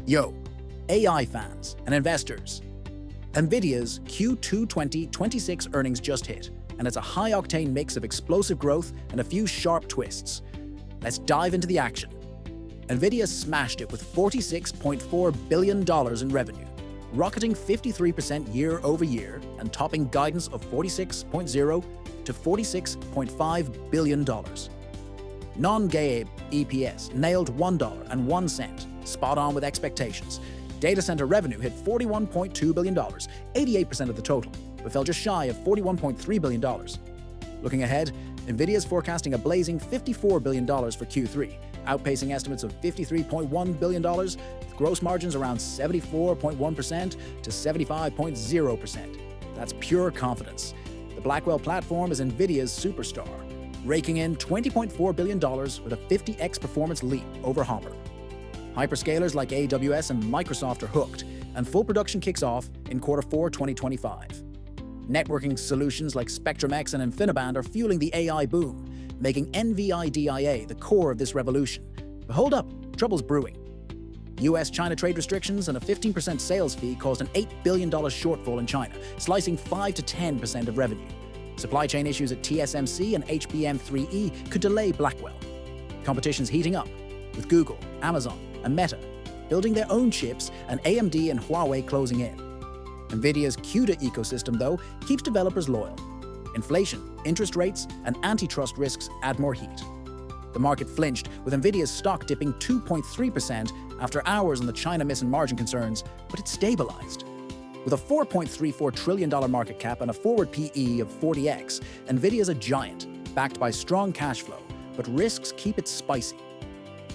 Yo, AI fans and investors. NVIDIA's Q2 2026 earnings just hit, and it's a high-octane mix of explosive growth and a few sharp twists. Let's dive into the action. NVIDIA smashed it with $46.4 billion in revenue, rocketing 53% year-over-year and topping guidance of $46.0 to $46.5 billion. Non-GAAP EPS nailed $1.01, spot on with expectations. Data center revenue hit $41.2 billion, 88% of the total, but fell just shy of $41.3 billion. Looking ahead, NVIDIA is forecasting a blazing $54 billion for Q3, outpacing estimates of $53.1 billion, with gross margins around 74.1% to 75.0%. That's pure confidence. The Blackwell platform is NVIDIA's superstar, raking in $20.4 billion with a 50x performance leap over Hopper. Hyperscalers like AWS and Microsoft are hooked, and full production kicks off in Q4 2025. Networking solutions like Spectrum-X and InfiniBand are fueling the AI boom, making NVIDIA the core of this revolution. But hold up, trouble's brewing. US-China trade restrictions and a 15% sales fee caused an $8 billion shortfall in China, slicing 5 to 10% of revenue. Supply chain issues at TSMC and HBM3E could delay Blackwell. Competition's heating up, with Google, Amazon, and Meta building their own chips and AMD and Huawei closing in. NVIDIA's CUDA ecosystem, though, keeps developers loyal. Inflation, interest rates, and antitrust risks add more heat. The market flinched, with NVIDIA's stock dipping 2.3% after hours on the China miss and margin concerns, but it stabilized. With a $4.34 trillion market cap and a forward PE of 40x, NVIDIA's a giant, backed by strong cash flow, but risks keep it spicy.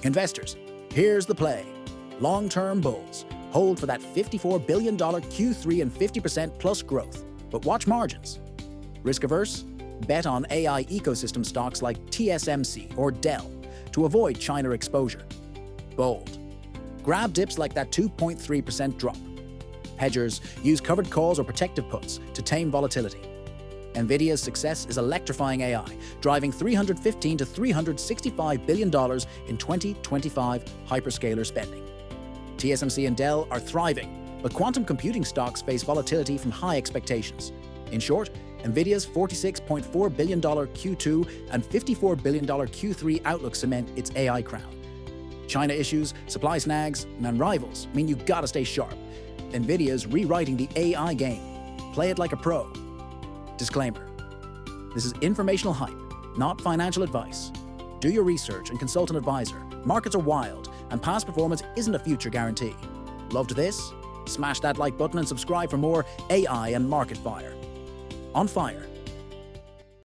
Investors, here's the play. Long-term bulls. Hold for that $54 billion Q3 and 50% plus growth. But watch margins. Risk-averse? Bet on AI ecosystem stocks like TSMC or Dell to avoid China exposure. Bold. Grab dips like that 2.3% drop. Hedgers use covered calls or protective puts to tame volatility. NVIDIA's success is electrifying AI, driving $315 to $365 billion in 2025 hyperscaler spending. TSMC and Dell are thriving, but quantum computing stocks face volatility from high expectations. In short, NVIDIA's $46.4 billion Q2 and $54 billion Q3 outlook cement its AI crown. China issues, supply snags, and rivals mean you gotta stay sharp. NVIDIA's rewriting the AI game. Play it like a pro. Disclaimer: this is informational hype, not financial advice. Do your research and consult an advisor. Markets are wild, and past performance isn't a future guarantee. Loved this? Smash that like button and subscribe for more AI and market fire. On fire.